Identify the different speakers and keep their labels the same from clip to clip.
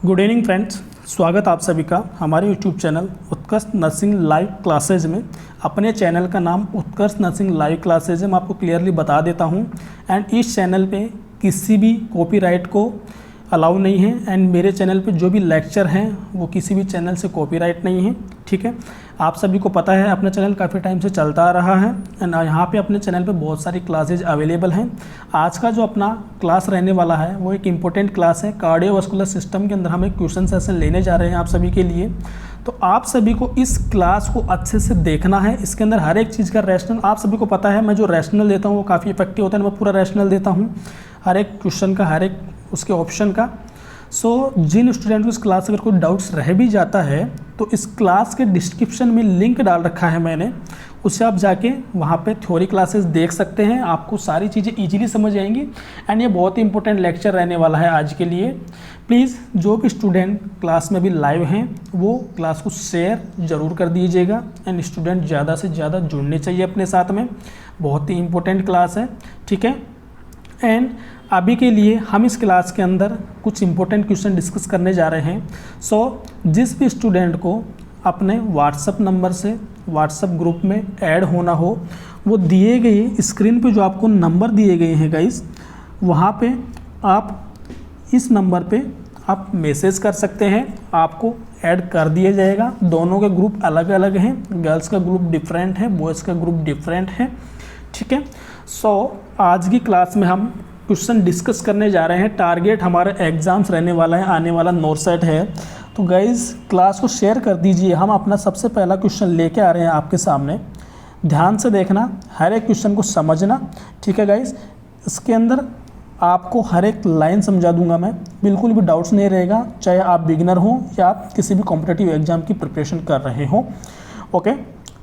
Speaker 1: Good evening friends, स्वागत आप सभी का हमारे यूट्यूब चैनल उत्कर्ष नर्सिंग लाइव क्लासेज में। अपने चैनल का नाम उत्कर्ष नर्सिंग लाइव क्लासेज है, मैं आपको क्लियरली बता देता हूं। एंड इस चैनल पे किसी भी कॉपीराइट को अलाउ नहीं है। एंड मेरे चैनल पे जो भी लेक्चर हैं वो किसी भी चैनल से कॉपीराइट नहीं है, ठीक है। आप सभी को पता है अपना चैनल काफ़ी टाइम से चलता आ रहा है एंड यहाँ पे अपने चैनल पे बहुत सारी क्लासेज अवेलेबल हैं। आज का जो अपना क्लास रहने वाला है वो एक इम्पोर्टेंट क्लास है। कार्डियोवास्कुलर सिस्टम के अंदर हम एक क्वेश्चन सेशन लेने जा रहे हैं आप सभी के लिए। तो आप सभी को इस क्लास को अच्छे से देखना है। इसके अंदर हर एक चीज़ का रैशनल, आप सभी को पता है मैं जो रैशनल देता हूँ वो काफ़ी इफेक्टिव होता है। मैं पूरा रैशनल देता हूँ हर एक क्वेश्चन का, हर एक उसके ऑप्शन का। सो जिन स्टूडेंट को इस क्लास अगर कोई डाउट्स रह भी जाता है तो इस क्लास के डिस्क्रिप्शन में लिंक डाल रखा है मैंने, उससे आप जाके वहाँ पे थ्योरी क्लासेस देख सकते हैं। आपको सारी चीज़ें इजीली समझ आएंगी एंड ये बहुत ही इंपॉर्टेंट लेक्चर रहने वाला है आज के लिए। प्लीज़ जो भी स्टूडेंट क्लास में भी लाइव हैं वो क्लास को शेयर ज़रूर कर दीजिएगा एंड स्टूडेंट ज़्यादा से ज़्यादा जुड़ने चाहिए अपने साथ में। बहुत ही इंपॉर्टेंट क्लास है, ठीक है। एंड अभी के लिए हम इस क्लास के अंदर कुछ इंपॉर्टेंट क्वेश्चन डिस्कस करने जा रहे हैं। सो जिस भी स्टूडेंट को अपने व्हाट्सएप नंबर से व्हाट्सएप ग्रुप में ऐड होना हो, वो दिए गए स्क्रीन पे जो आपको नंबर दिए गए हैं गाइस, वहाँ पे आप इस नंबर पे आप मैसेज कर सकते हैं, आपको ऐड कर दिया जाएगा। दोनों के ग्रुप अलग अलग हैं, गर्ल्स का ग्रुप डिफरेंट है, बॉयज़ का ग्रुप डिफरेंट है, ठीक है। सो आज की क्लास में हम क्वेश्चन डिस्कस करने जा रहे हैं। टारगेट हमारे एग्जाम्स रहने वाला है, आने वाला नोरसेट है। तो गाइज़ क्लास को शेयर कर दीजिए। हम अपना सबसे पहला क्वेश्चन लेके आ रहे हैं आपके सामने, ध्यान से देखना, हर एक क्वेश्चन को समझना, ठीक है गाइज़। इसके अंदर आपको हर एक लाइन समझा दूंगा मैं, बिल्कुल भी डाउट्स नहीं रहेगा, चाहे आप बिगिनर हो या आप किसी भी कॉम्पिटिटिव एग्जाम की प्रिपरेशन कर रहे हो। ओके,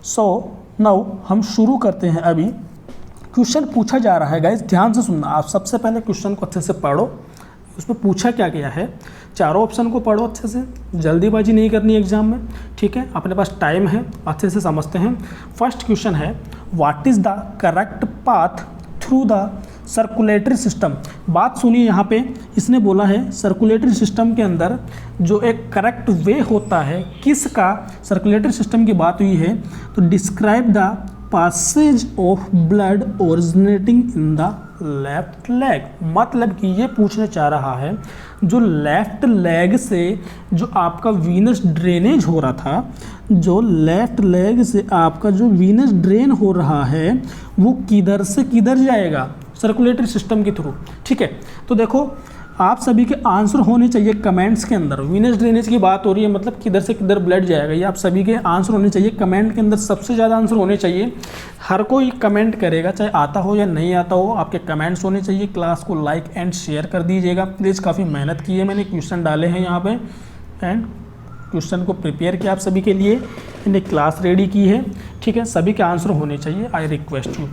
Speaker 1: सो नाउ हम शुरू करते हैं। अभी क्वेश्चन पूछा जा रहा है गाइस, ध्यान से सुनना। आप सबसे पहले क्वेश्चन को अच्छे से पढ़ो, उसमें पूछा क्या गया है, चारों ऑप्शन को पढ़ो अच्छे से, जल्दीबाजी नहीं करनी एग्जाम में, ठीक है। अपने पास टाइम है, अच्छे से समझते हैं। फर्स्ट क्वेश्चन है, what is the correct path through the circulatory system. बात सुनिए, यहाँ पे इसने बोला है सर्कुलेटरी सिस्टम के अंदर जो एक करेक्ट वे होता है किसका, सर्कुलेटरी सिस्टम की बात हुई है। तो describe the passage of blood originating in the left leg। मतलब कि ये पूछना चाह रहा है जो लेफ्ट लेग से जो आपका वीनस ड्रेनेज हो रहा था, जो लेफ्ट लेग से आपका जो वीनस ड्रेन हो रहा है वो किधर से किधर जाएगा, सर्कुलेटरी सिस्टम के थ्रू, ठीक है। तो देखो आप सभी के आंसर होने चाहिए कमेंट्स के अंदर। वीनस ड्रेनेज की बात हो रही है, मतलब किधर से किधर ब्लड जाएगा, ये आप सभी के आंसर होने चाहिए कमेंट के अंदर। सबसे ज़्यादा आंसर होने चाहिए, हर कोई कमेंट करेगा, चाहे आता हो या नहीं आता हो, आपके कमेंट्स होने चाहिए। क्लास को लाइक एंड शेयर कर दीजिएगा प्लीज़। काफ़ी मेहनत की है मैंने, क्वेश्चन डाले हैं यहाँ पे एंड क्वेश्चन को प्रिपेयर किया आप सभी के लिए, मैंने क्लास रेडी की है, ठीक है। सभी के आंसर होने चाहिए, आई रिक्वेस्ट यू।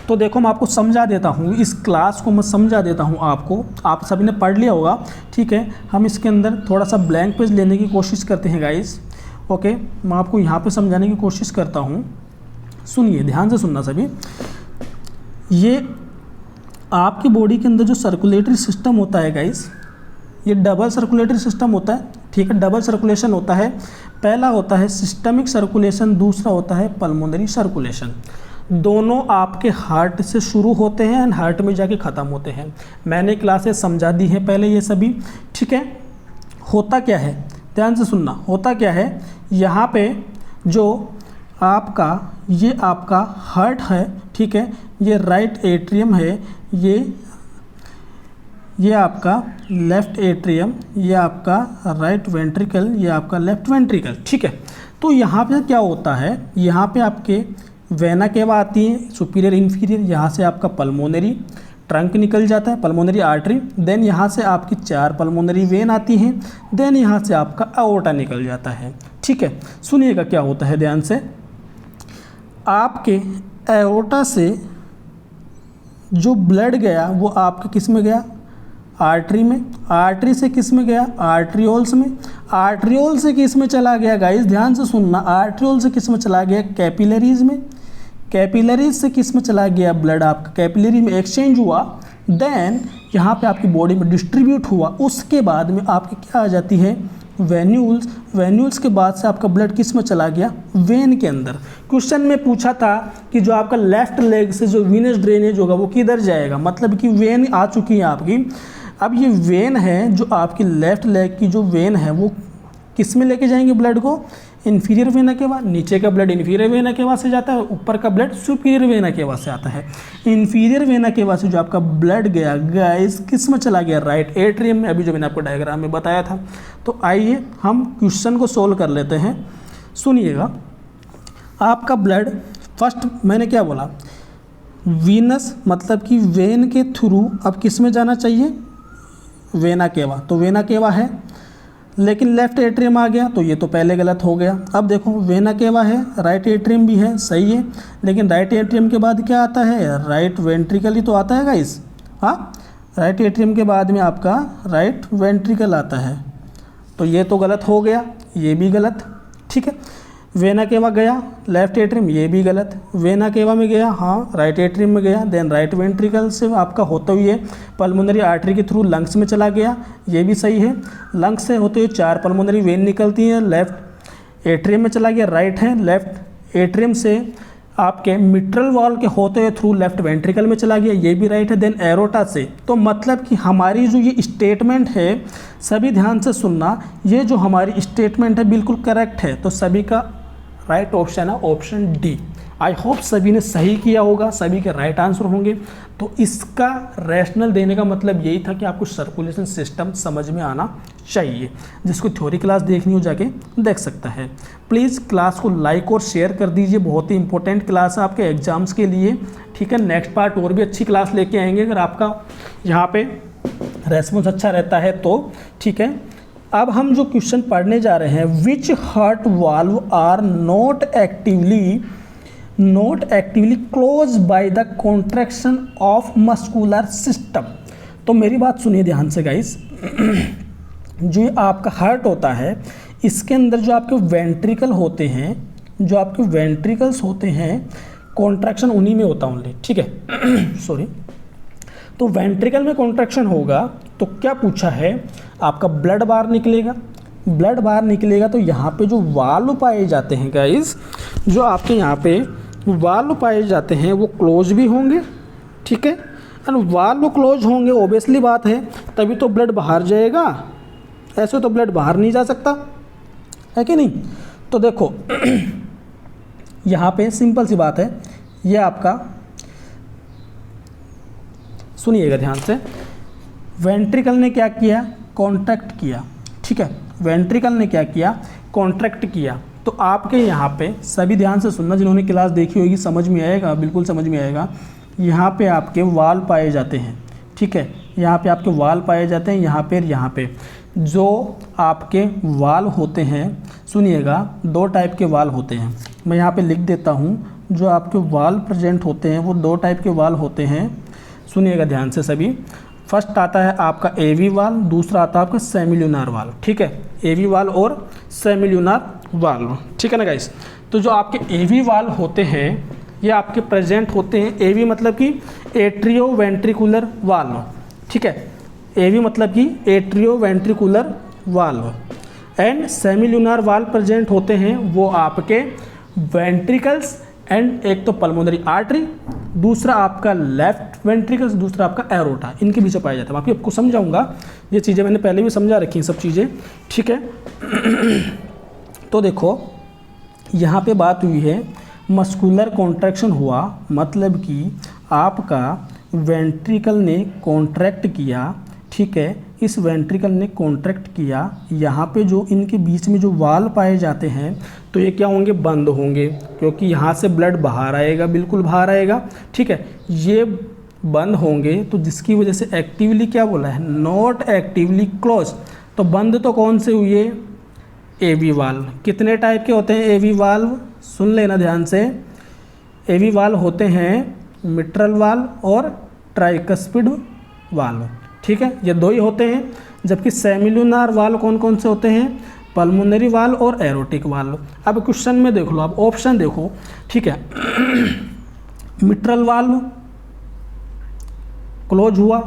Speaker 1: तो देखो मैं आपको समझा देता हूँ, इस क्लास को मैं समझा देता हूँ आपको। आप सभी ने पढ़ लिया होगा, ठीक है। हम इसके अंदर थोड़ा सा ब्लैंक पेज लेने की कोशिश करते हैं गाइस। ओके, मैं आपको यहाँ पे समझाने की कोशिश करता हूँ, सुनिए, ध्यान से सुनना सभी। ये आपकी बॉडी के अंदर जो सर्कुलेटरी सिस्टम होता है गाइस, ये डबल सर्कुलेटरी सिस्टम होता है, ठीक है। डबल सर्कुलेशन होता है, पहला होता है सिस्टमिक सर्कुलेशन, दूसरा होता है पल्मोनरी सर्कुलेशन। दोनों आपके हार्ट से शुरू होते हैं एंड हार्ट में जाके ख़त्म होते हैं। मैंने क्लासेस समझा दी हैं पहले ये सभी, ठीक है। होता क्या है, ध्यान से सुनना, होता क्या है, यहाँ पे जो आपका ये आपका हार्ट है, ठीक है, ये राइट एट्रियम है, ये आपका लेफ्ट एट्रियम, ये आपका राइट वेंट्रिकल, ये आपका लेफ्ट वेंट्रिकल, ठीक है। तो यहाँ पे क्या होता है, यहाँ पे आपके वेना केवा आती है, सुपीरियर इन्फीरियर, यहाँ से आपका पल्मोनरी ट्रंक निकल जाता है, पल्मोनरी आर्टरी, देन यहाँ से आपकी 4 पल्मोनरी वेन आती हैं, देन यहाँ से आपका अओर्टा निकल जाता है, ठीक है। सुनिएगा क्या होता है ध्यान से, आपके अओर्टा से जो ब्लड गया वो आपके किस में गया, आर्टरी में, आर्टरी से किस में गया, आर्ट्रियोल्स में, आर्ट्रियोल से किस में चला गया गाइस, ध्यान से सुनना, आर्ट्रियोल से किस में चला गया, कैपिलरीज में, कैपिलरीज से किस में चला गया ब्लड, आपका कैपिलरी में एक्सचेंज हुआ, देन यहाँ पे आपकी बॉडी में डिस्ट्रीब्यूट हुआ, उसके बाद में आपकी क्या आ जाती है, वेन्यूल्स। वेन्यूल्स के बाद से आपका ब्लड किस में चला गया, वेन के अंदर। क्वेश्चन में पूछा था कि जो आपका लेफ्ट लेग से जो वीनस ड्रेनेज होगा वो किधर जाएगा, मतलब कि वेन आ चुकी है आपकी। अब ये वेन है जो आपकी लेफ्ट लेग की जो वेन है वो किस में लेके जाएंगे ब्लड को, इन्फीरियर वेना केवा। नीचे का ब्लड इन्फीरियर वेना केवा से जाता है, ऊपर का ब्लड सुपीरियर वेना केवा से आता है। इन्फीरियर वेना केवा से जो आपका ब्लड गया गाइस किस में चला गया, राइट एट्रियम में, अभी जो मैंने आपको डायग्राम में बताया था। तो आइए हम क्वेश्चन को सोल्व कर लेते हैं। सुनिएगा, आपका ब्लड फर्स्ट मैंने क्या बोला, वीनस मतलब कि वेन के थ्रू अब किस में जाना चाहिए, वेना केवा। तो वेना केवा है, लेकिन लेफ्ट एट्रियम आ गया तो ये तो पहले गलत हो गया। अब देखो वेना केवा है, राइट एट्रियम भी है, सही है, लेकिन राइट एट्रियम के बाद क्या आता है, राइट वेंट्रिकल ही तो आता है गाइस। हाँ, राइट एट्रियम के बाद में आपका राइट वेंट्रिकल आता है, तो ये तो गलत हो गया, ये भी गलत, ठीक है। वेना केवा गया, लेफ्ट एट्रियम, ये भी गलत। वेना केवा में गया, हाँ राइट एट्रियम में गया, देन राइट वेंट्रिकल से आपका होते हुए पल्मोनरी आर्टरी के थ्रू लंग्स में चला गया, ये भी सही है। लंग्स से होते हुए 4 पल्मोनरी वेन निकलती हैं, लेफ्ट एट्रियम में चला गया, राइट है। लेफ्ट एट्रियम से आपके मिट्रल वॉल के होते हुए थ्रू लेफ्ट वेंट्रिकल में चला गया, ये भी राइट है। देन एरोटा से, तो मतलब कि हमारी जो ये स्टेटमेंट है, सभी ध्यान से सुनना, ये जो हमारी स्टेटमेंट है बिल्कुल करेक्ट है। तो सभी का राइट ऑप्शन है ऑप्शन डी। आई होप सभी ने सही किया होगा, सभी के राइट आंसर होंगे। तो इसका रैशनल देने का मतलब यही था कि आपको सर्कुलेशन सिस्टम समझ में आना चाहिए। जिसको थ्योरी क्लास देखनी हो जाके देख सकता है। प्लीज़ क्लास को लाइक और शेयर कर दीजिए, बहुत ही इंपॉर्टेंट क्लास है आपके एग्जाम्स के लिए, ठीक है। नेक्स्ट पार्ट और भी अच्छी क्लास लेके आएंगे अगर आपका यहाँ पे रेस्पॉन्स अच्छा रहता है तो, ठीक है। अब हम जो क्वेश्चन पढ़ने जा रहे हैं, which heart valve are not actively close by the contraction of muscular system. तो मेरी बात सुनिए ध्यान से गाइस, जो आपका हार्ट होता है इसके अंदर जो आपके वेंट्रिकल होते हैं, जो आपके वेंट्रिकल्स होते हैं, कॉन्ट्रैक्शन उन्हीं में होता ओनली, ठीक है। सॉरी, तो वेंट्रिकल में कॉन्ट्रैक्शन होगा तो क्या पूछा है, आपका ब्लड बाहर निकलेगा। ब्लड बाहर निकलेगा तो यहाँ पे जो वाल्व पाए जाते हैं गाइस, जो आपके यहाँ पे वाल्व पाए जाते हैं वो क्लोज भी होंगे, ठीक है। एंड वाल्व क्लोज होंगे, ओबियसली बात है, तभी तो ब्लड बाहर जाएगा, ऐसे तो ब्लड बाहर नहीं जा सकता है कि नहीं। तो देखो यहाँ पे सिंपल सी बात है, ये आपका सुनिएगा ध्यान से, वेंट्रिकल ने क्या किया, कॉन्ट्रैक्ट किया, ठीक है। वेंट्रिकल ने क्या किया, कॉन्ट्रैक्ट किया। तो आपके यहाँ पे सभी ध्यान से सुनना, जिन्होंने क्लास देखी होगी समझ में आएगा, बिल्कुल समझ में आएगा। यहाँ पे आपके वाल पाए जाते हैं, ठीक है, यहाँ पे आपके वाल पाए जाते हैं, यहाँ पे जो आपके वाल होते हैं, सुनिएगा 2 टाइप के वाल होते हैं, मैं यहाँ पे लिख देता हूँ। जो आपके वाल प्रेजेंट होते हैं वो 2 टाइप के वाल होते हैं, सुनिएगा ध्यान से सभी। फर्स्ट आता है आपका एवी वाल, दूसरा आता है आपका सेमिल्यूनार वाल, ठीक है। एवी वाल और सेमिल्यूनार वाल, ठीक है ना गाइस। तो जो आपके एवी वाल होते हैं ये आपके प्रेजेंट होते हैं, एवी मतलब कि एट्रियो वेंट्रिकुलर वाल्व, ठीक है। एवी मतलब कि atrio ventricular valve. And semilunar valve present होते हैं वो आपके वेंट्रिकल्स एंड एक तो पल्मोनरी आर्टरी, दूसरा आपका लेफ्ट वेंट्रिकल्स, दूसरा आपका एरोटा, इनके बीच पाया जाता है। बाकी आपको समझाऊंगा, ये चीज़ें मैंने पहले भी समझा रखी हैं सब चीज़ें, ठीक है। तो देखो यहाँ पे बात हुई है, मस्कुलर कॉन्ट्रैक्शन हुआ, मतलब कि आपका वेंट्रिकल ने कॉन्ट्रैक्ट किया, ठीक है। इस वेंट्रिकल ने कॉन्ट्रैक्ट किया, यहाँ पे जो इनके बीच में जो वाल पाए जाते हैं तो ये क्या होंगे, बंद होंगे, क्योंकि यहाँ से ब्लड बाहर आएगा, बिल्कुल बाहर आएगा, ठीक है। ये बंद होंगे तो जिसकी वजह से एक्टिवली क्या बोला है, नॉट एक्टिवली क्लोज। तो बंद तो कौन से हुए, एवी वाल्व। कितने टाइप के होते हैं एवी वाल्व, सुन लेना ध्यान से। एवी वाल्व होते हैं मिट्रल वाल्व और ट्राइकस्पिड वाल्व, ठीक है, ये 2 ही होते हैं। जबकि सेमिल्यूनार वाल्व कौन कौन से होते हैं, पल्मोनरी वाल्व और एरोटिक वाल्व। अब क्वेश्चन में देख लो, आप ऑप्शन देखो, ठीक है। मिट्रल वाल्व, क्लोज हुआ।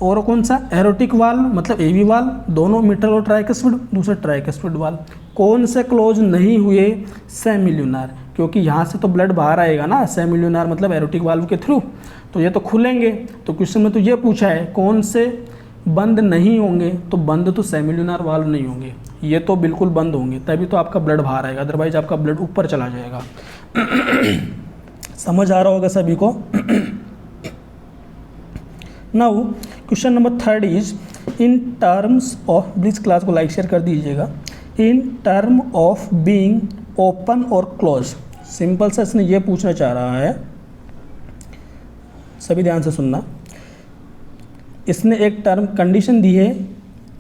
Speaker 1: और कौन सा, एरोटिक वाल मतलब एवी वाल, दोनों मिट्रल और ट्राइकस्पिड, दूसरा ट्राइकस्पिड वाल। कौन से क्लोज नहीं हुए, सेमिल्यूनार, क्योंकि यहाँ से तो ब्लड बाहर आएगा ना, सेमिल्यूनार मतलब एरोटिक वाल्व के थ्रू, तो ये तो खुलेंगे। तो क्वेश्चन में तो ये पूछा है कौन से बंद नहीं होंगे, तो बंद तो सेमिल्यूनार वाल्व नहीं होंगे, ये तो बिल्कुल बंद होंगे, तभी तो आपका ब्लड बाहर आएगा, अदरवाइज आपका ब्लड ऊपर चला जाएगा। समझ आ रहा होगा सभी को। Now question number 3 is in terms of, please class को लाइक शेयर कर दीजिएगा, in term of being open और क्लोज। सिंपल सा इसने ये पूछना चाह रहा है, सभी ध्यान से सुनना। इसने एक टर्म कंडीशन दी है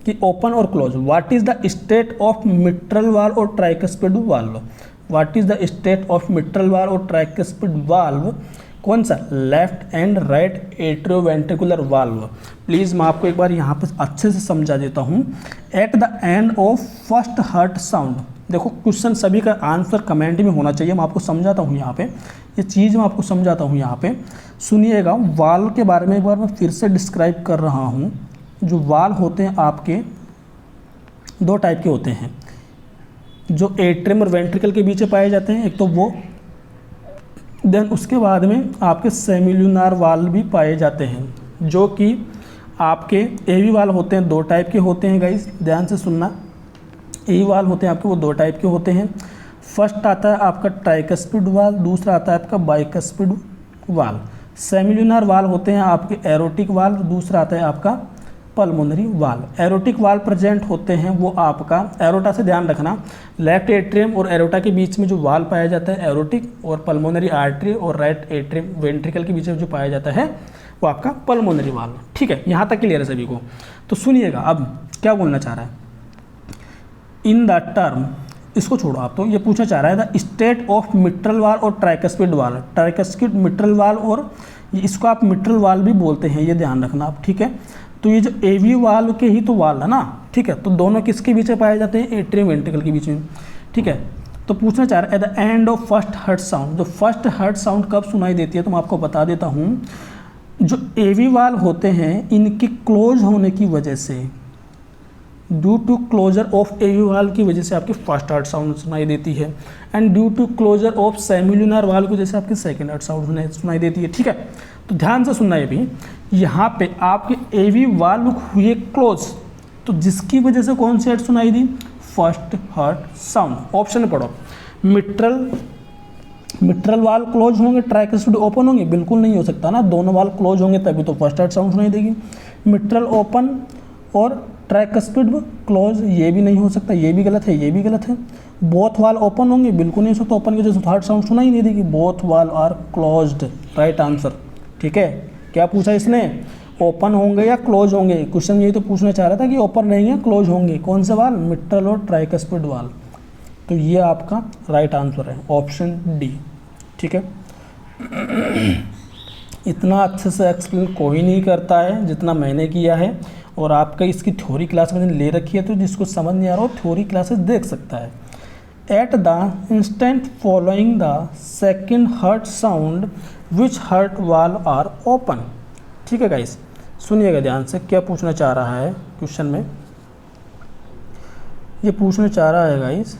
Speaker 1: कि ओपन और close, what is the state of mitral valve और tricuspid valve, what is the state of mitral valve और ट्राइकस्पिड वाल्व, कौन सा, left and right atrioventricular valve. Please मैं आपको एक बार यहाँ पर अच्छे से समझा देता हूँ। At the end of first heart sound, देखो क्वेश्चन सभी का आंसर कमेंट में होना चाहिए, मैं आपको समझाता हूँ यहाँ पे, ये चीज़ मैं आपको समझाता हूँ यहाँ पे। सुनिएगा, वाल्व के बारे में एक बार मैं फिर से डिस्क्राइब कर रहा हूँ। जो वाल्व होते हैं आपके दो टाइप के होते हैं, जो एट्रियम और वेंट्रिकल के बीच में पाए जाते हैं, एक तो वो, देन उसके बाद में आपके सेमिल्यूनार वाल्व भी पाए जाते हैं, जो कि आपके एवी वाल्व होते हैं, दो टाइप के होते हैं गाइस, ध्यान से सुनना। एवी वाल्व होते हैं आपके, वो दो टाइप के होते हैं। फर्स्ट आता है आपका ट्राइकस्पिड वाल्व, दूसरा आता है आपका बाइकस्पिड वाल्व। सेमिल्यूनार वाल्व होते हैं आपके एरोटिक वाल्व, दूसरा आता है आपका pulmonary valve. Aortic valve present होते हैं वो आपका, एरोटा से ध्यान रखना, लेफ्ट एट्रियम और एरोटा के बीच में जो वाल्व पाया जाता है एरोटिक, और पल्मोनरी आर्टरी और राइट एट्रियम वेंट्रिकल के बीच में जो पाया जाता है वो आपका पल्मोनरी वाल्व। ठीक है, यहाँ तक क्लियर है सभी को। तो सुनिएगा अब क्या बोलना चाह रहा है, इन द टर्म, इसको छोड़ो आप, तो ये पूछना चाह रहा है the state of mitral valve और tricuspid valve. Tricuspid mitral valve, और इसको आप मिट्रल वाल्व भी बोलते हैं, ये ध्यान रखना आप, ठीक है। तो ये जो एवी वाल्व के ही तो वाल्व है ना, ठीक है, तो दोनों किसके बीच में पाए जाते हैं, एट्रियम वेंट्रिकल के बीच में, ठीक है। तो पूछना चाह रहा है at the end of first heart sound, जो फर्स्ट हार्ट साउंड कब सुनाई देती है, तो मैं आपको बता देता हूँ। जो एवी वाल्व होते हैं इनके क्लोज होने की वजह से, due to closure of AV valve की वजह से आपकी फर्स्ट हार्ट साउंड सुनाई देती है, and due to closure of semilunar valve की वजह से आपकी सेकेंड हार्ट साउंड सुनाई देती है, ठीक है। तो ध्यान से सुनना है भी, यहाँ पे आपके एवी वाल्व हुए क्लोज, तो जिसकी वजह से कौन सी हार्ट सुनाई दी, फर्स्ट हार्ट साउंड। ऑप्शन में पढ़ो, मिट्रल वाल्व क्लोज होंगे, ट्राइकस्पिड ओपन होंगे, बिल्कुल नहीं हो सकता ना, दोनों वाल्व क्लोज होंगे तभी तो फर्स्ट हार्ट साउंड सुनाई देगी। मिट्रल ओपन और ट्राइकस्पिड क्लोज, ये भी नहीं हो सकता, ये भी गलत है, ये भी गलत है। बोथ वाल्व ओपन होंगे, बिल्कुल नहीं हो सकता, ओपन की वजह से हार्ट साउंड सुनाई नहीं देगी। Both valve are closed, right answer, ठीक है। क्या पूछा इसने, ओपन होंगे या क्लोज होंगे, क्वेश्चन यही तो पूछना चाह रहा था कि ओपन रहेंगे क्लोज होंगे, कौन से वाल्व, मिट्रल और ट्राइकस्पिड वाल्व। तो ये आपका राइट आंसर है, ऑप्शन डी, ठीक है। इतना अच्छे से एक्सप्लेन कोई नहीं करता है जितना मैंने किया है, और आपका इसकी थ्योरी क्लास मैंने ले रखी है, तो जिसको समझ नहीं आ रहा हो थ्योरी क्लासेस देख सकता है। At the instant following the second heart sound which heart valve are open, ठीक है गाइस। सुनिएगा ध्यान से, क्या पूछना चाह रहा है क्वेश्चन में, ये पूछना चाह रहा है गाइस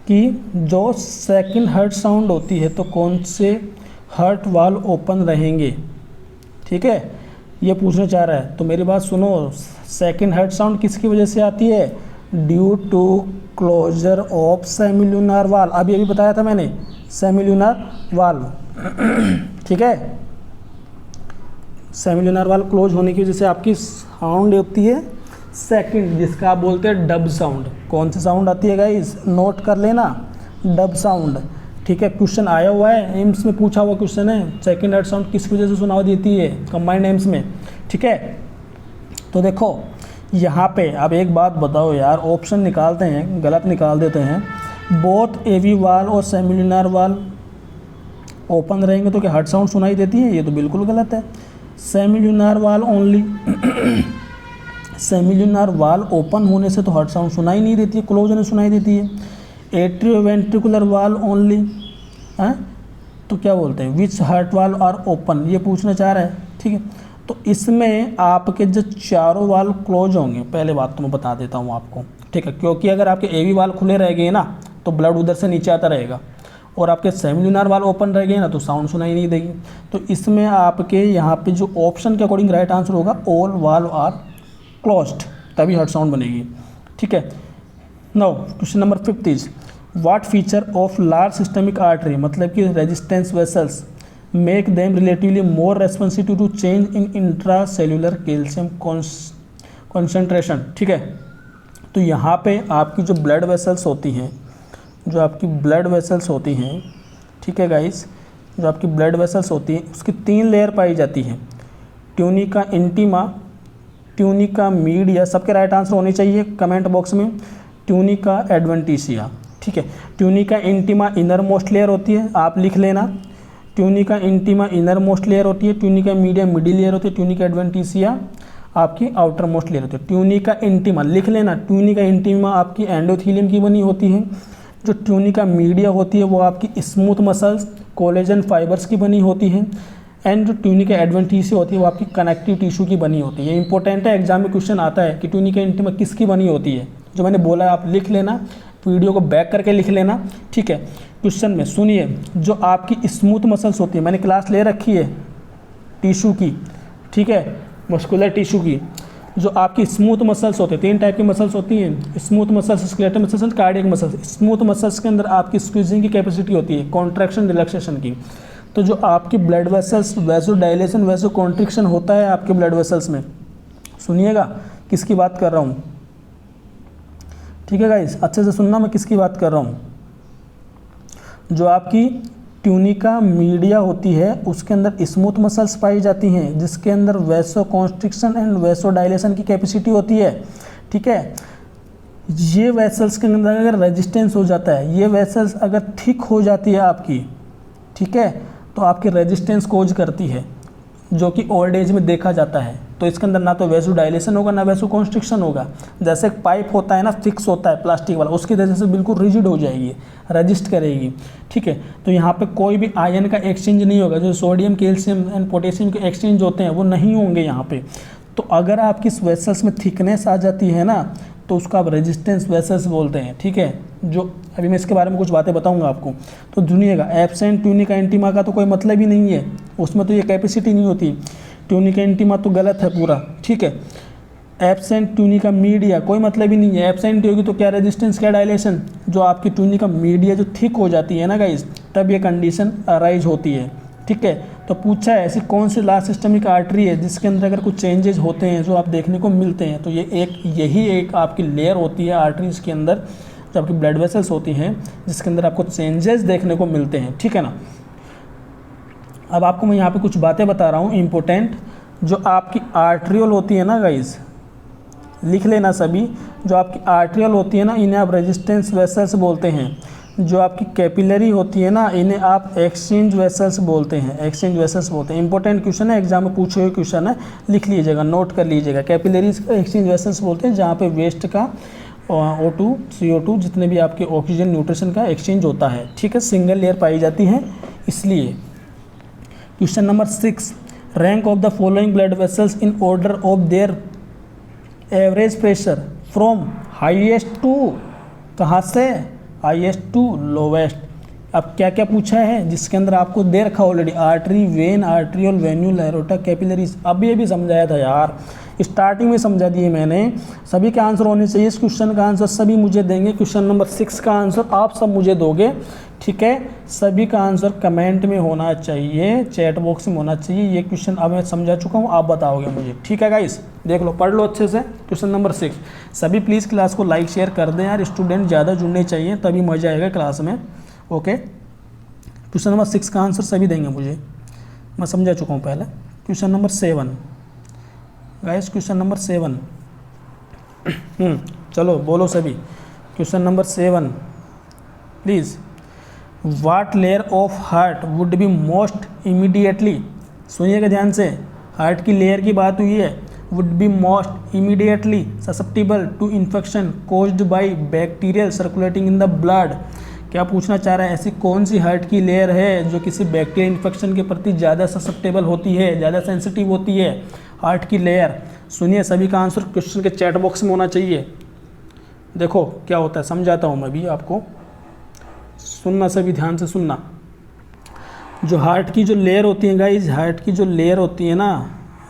Speaker 1: कि जो सेकेंड हार्ट साउंड होती है तो कौन से हार्ट वाल्व ओपन रहेंगे, ठीक है, ये पूछना चाह रहा है। तो मेरी बात सुनो, सेकेंड हार्ट साउंड किसकी वजह से आती है, due to closure of semilunar valve, अभी बताया था मैंने, सेमिल्यूनार वाल्व, ठीक है। सेमिल्यूनार वाल्व क्लोज होने की वजह से आपकी साउंड होती है सेकंड, जिसका आप बोलते हैं डब साउंड। कौन सी साउंड आती है गाइस, नोट कर लेना, डब साउंड, ठीक है। क्वेश्चन आया हुआ है, एम्स में पूछा हुआ क्वेश्चन है, सेकंड हार्ट साउंड किस वजह से सुनाई देती है, कंबाइंड एम्स में, ठीक है। तो देखो यहाँ पे अब एक बात बताओ यार, ऑप्शन निकालते हैं, गलत निकाल देते हैं। बोथ एवी वाल्व और सेमिल्यूनार वाल्व ओपन रहेंगे तो क्या हार्ट साउंड सुनाई देती है, ये तो बिल्कुल गलत है। Semilunar valve only, semilunar valve open होने से तो हार्ट साउंड सुनाई नहीं देती है, क्लोज होने सुनाई देती है। एट्रियोवेंट्रिकुलर वाल्व ओनली, तो क्या बोलते हैं, which heart valve are open, ये पूछना चाह रहा है। ठीक है, तो इसमें आपके जो चारों वाल्व क्लोज होंगे, पहले बात तो मैं बता देता हूँ आपको। ठीक है, क्योंकि अगर आपके एवी वाल्व खुले रह गए ना तो ब्लड उधर से नीचे आता रहेगा, और आपके सेमिलुनर वाल्व ओपन रह गए ना तो साउंड सुनाई नहीं देगी। तो इसमें आपके यहाँ पे जो ऑप्शन के अकॉर्डिंग राइट आंसर होगा ऑल वाल्व आर क्लोज्ड, तभी हार्ट साउंड बनेगी। ठीक है, now question number 5 is what feature of large systemic artery, मतलब कि resistance vessels make them relatively more responsive to change in intracellular calcium concentration. ठीक है, तो यहाँ पे आपकी जो ब्लड वेसल्स होती हैं, जो आपकी ब्लड वेसल्स होती हैं, ठीक है गाइस, जो आपकी ब्लड वेसल्स होती हैं उसकी 3 लेयर पाई जाती हैं, ट्यूनिका इंटीमा, ट्यूनिका मीडिया, सबके राइट आंसर होने चाहिए कमेंट बॉक्स में, ट्यूनिका एडवेंटिशिया। ठीक है, tunica intima inner most layer होती है, आप लिख लेना, tunica intima inner most layer होती है, ट्यूनिका मीडिया मिडिल लेयर होती है, ट्यूनिका एडवेंटिशिया आपकी आउटर मोस्ट लेयर होती है। ट्यूनिका इंटीमा लिख लेना, ट्यूनिका इंटीमा आपकी एंडोथीलियम की बनी होती है, जो ट्यूनिका मीडिया होती है वो आपकी स्मूथ मसल्स कोलेजन फाइबर्स की बनी होती है, एंड जो ट्यूनिका एडवेंटिशिया होती है वो आपकी कनेक्टिव टिश्यू की बनी होती है। ये इंपॉर्टेंट है, एग्जाम में क्वेश्चन आता है कि ट्यूनिका इंटीमा किसकी बनी होती है, जो मैंने बोला आप लिख लेना, वीडियो को बैक करके लिख लेना। ठीक है, क्वेश्चन में सुनिए, जो आपकी स्मूथ मसल्स होती है, मैंने क्लास ले रखी है टिश्यू की, ठीक है, मस्कुलर टिश्यू की, जो आपकी स्मूथ मसल्स होते हैं, 3 टाइप की मसल्स होती हैं, smooth muscles, skeletal muscles and cardiac muscles. Smooth muscles के अंदर आपकी स्क्वीजिंग की कैपेसिटी होती है, कॉन्ट्रैक्शन रिलैक्सेशन की। तो जो आपकी blood vessels vaso dilation vaso कॉन्ट्रिक्शन होता है आपके ब्लड वेसल्स में, सुनिएगा किसकी बात कर रहा हूँ। ठीक है गाइस, अच्छे से सुनना मैं किसकी बात कर रहा हूँ। जो आपकी ट्यूनिका मीडिया होती है उसके अंदर स्मूथ मसल्स पाई जाती हैं, जिसके अंदर vaso constriction and vaso dilation की कैपेसिटी होती है। ठीक है, ये वेसल्स के अंदर अगर रेजिस्टेंस हो जाता है, ये वेसल्स अगर थिक हो जाती है आपकी, ठीक है, तो आपकी रेजिस्टेंस कोज करती है, जो कि ओल्ड एज में देखा जाता है। तो इसके अंदर ना तो वैसो डायलेशन होगा ना वैसो कॉन्स्ट्रिक्शन होगा। जैसे एक पाइप होता है ना, फिक्स होता है प्लास्टिक वाला, उसकी वजह से बिल्कुल रिजिड हो जाएगी, रजिस्ट करेगी। ठीक है, तो यहाँ पे कोई भी आयन का एक्सचेंज नहीं होगा, जो सोडियम कैल्शियम एंड पोटेशियम के एक्सचेंज होते हैं वो नहीं होंगे यहाँ पे। तो अगर आपकी वेसल्स में थिकनेस आ जाती है ना तो उसको आप रेजिस्टेंस वेसल्स बोलते हैं। ठीक है, जो अभी मैं इसके बारे में कुछ बातें बताऊंगा आपको। तो सुनिएगा, एब्सेंट ट्यूनिका इंटीमा का तो कोई मतलब ही नहीं है, उसमें तो ये कैपेसिटी नहीं होती। ट्यूनिका इंटीमा तो गलत है पूरा। ठीक है, एब्सेंट ट्यूनिका मीडिया कोई मतलब ही नहीं है, एब्सेंट होगी तो क्या रेजिस्टेंस क्या डायलेशन। जो आपकी ट्यूनिका मीडिया जो थिक हो जाती है ना गाइस, तब ये कंडीशन अराइज होती है। ठीक है, तो पूछा है ऐसी कौन सी लार्ज सिस्टमिक आर्टरी है जिसके अंदर अगर कुछ चेंजेस होते हैं जो आप देखने को मिलते हैं, तो यही एक आपकी लेयर होती है आर्टरीज के अंदर, जो आपकी ब्लड वेसल्स होती हैं जिसके अंदर आपको चेंजेस देखने को मिलते हैं। ठीक है ना, अब आपको मैं यहाँ पे कुछ बातें बता रहा हूँ इम्पोर्टेंट। जो आपकी आर्ट्रियोल होती है ना गाइस, लिख लेना सभी, जो आपकी आर्ट्रियोल होती है ना इन्हें आप रेजिस्टेंस वेसल्स बोलते हैं। जो आपकी कैपिलरी होती है ना इन्हें आप एक्सचेंज वेसल्स बोलते हैं, एक्सचेंज वेसल्स बोलते हैं। इंपॉर्टेंट क्वेश्चन है, एग्जाम में पूछे हुए क्वेश्चन है, लिख लीजिएगा, नोट कर लीजिएगा। कैपिलरीज एक्सचेंज वेसल्स बोलते हैं जहाँ पे वेस्ट का O2 CO2 जितने भी आपके ऑक्सीजन न्यूट्रिशन का एक्सचेंज होता है। ठीक है, सिंगल लेयर पाई जाती है इसलिए। Question number 6, rank of the following blood vessels in order of their average pressure from highest to, कहाँ से हाईएस्ट टू लोवेस्ट। अब क्या क्या पूछा है जिसके अंदर आपको दे रखा already, artery, when, arteriole, venule, aorta, capillaries. अब ये भी समझाया था यार, स्टार्टिंग में समझा दिए मैंने। सभी के आंसर होने चाहिए, इस क्वेश्चन का आंसर सभी मुझे देंगे। क्वेश्चन नंबर 6 का आंसर आप सब मुझे दोगे। ठीक है, सभी का आंसर कमेंट में होना चाहिए, चैट बॉक्स में होना चाहिए। ये क्वेश्चन अब मैं समझा चुका हूँ, आप बताओगे मुझे। ठीक है गाइस, देख लो, पढ़ लो अच्छे से। क्वेश्चन नंबर 6, सभी प्लीज़ क्लास को लाइक शेयर कर दें यार, स्टूडेंट ज़्यादा जुड़ने चाहिए तभी मज़ा आएगा क्लास में। ओके, क्वेश्चन नंबर 6 का आंसर सभी देंगे मुझे, मैं समझा चुका हूँ पहले। Question number 7 guys, question number 7 चलो बोलो सभी। Question number 7 please, what layer of heart would be most immediately, सुनिएगा ध्यान से, हार्ट की लेयर की बात हुई है, would be most immediately susceptible to infection caused by bacterial circulating in the blood. क्या पूछना चाह रहा है, ऐसी कौन सी हार्ट की लेयर है जो किसी बैक्टीरियल इन्फेक्शन के प्रति ज़्यादा ससेप्टेबल होती है, ज़्यादा सेंसिटिव होती है? हार्ट की लेयर। सुनिए, सभी का आंसर क्वेश्चन के चैट बॉक्स में होना चाहिए। देखो क्या होता है, समझाता हूँ मैं भी आपको, सुनना सभी ध्यान से सुनना। जो हार्ट की जो लेयर होती है गाइज, हार्ट की जो लेयर होती है ना,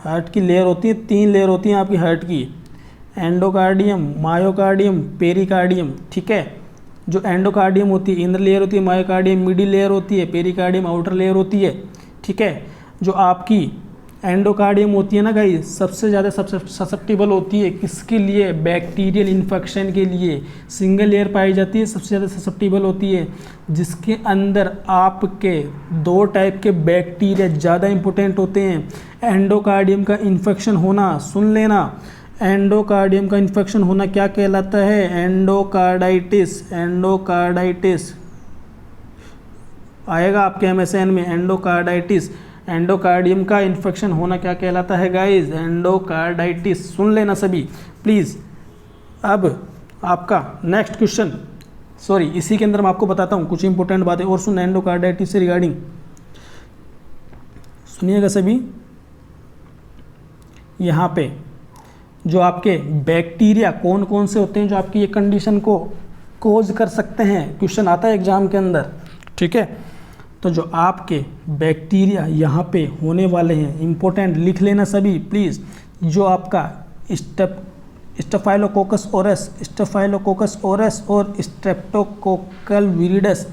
Speaker 1: हार्ट की लेयर होती है, 3 लेयर होती हैं आपकी हार्ट की, एंडोकार्डियम, मायोकार्डियम, पेरिकार्डियम। ठीक है, जो एंडोकार्डियम होती है इनर लेयर होती है, मायोकार्डियम मिडिल लेयर होती है, पेरिकार्डियम आउटर लेयर होती है। ठीक है, जो आपकी एंडोकार्डियम होती है ना गाइस, सबसे ज़्यादा ससेप्टेबल होती है किसके लिए? बैक्टीरियल इन्फेक्शन के लिए। सिंगल लेयर पाई जाती है, सबसे ज़्यादा ससेप्टेबल होती है, जिसके अंदर आपके 2 टाइप के बैक्टीरिया ज़्यादा इंपॉर्टेंट होते हैं। एंडोकार्डियम का इन्फेक्शन होना, सुन लेना, एंडोकार्डियम का इन्फेक्शन होना क्या कहलाता है? एंडोकार्डाइटिस। एंडोकार्डाइटिस आएगा आपके MSN में, एंडोकार्डाइटिस। एंडोकार्डियम का इन्फेक्शन होना क्या कहलाता है गाइस? एंडोकार्डाइटिस। सुन लेना सभी प्लीज़। अब आपका नेक्स्ट क्वेश्चन, सॉरी इसी के अंदर मैं आपको बताता हूँ कुछ इंपॉर्टेंट बातें और सुन एंडोकार्डाइटिस से रिगार्डिंग। सुनिएगा सभी, यहाँ पे जो आपके बैक्टीरिया कौन कौन से होते हैं जो आपकी ये कंडीशन को कोज कर सकते हैं, क्वेश्चन आता है एग्जाम के अंदर। ठीक है, तो जो आपके बैक्टीरिया यहाँ पे होने वाले हैं, इंपॉर्टेंट लिख लेना सभी प्लीज़। जो आपका स्टेफाइलोकोकस ओरस, स्टेफाइलोकोकस ओरस और स्ट्रेप्टोकोकल विरिडस,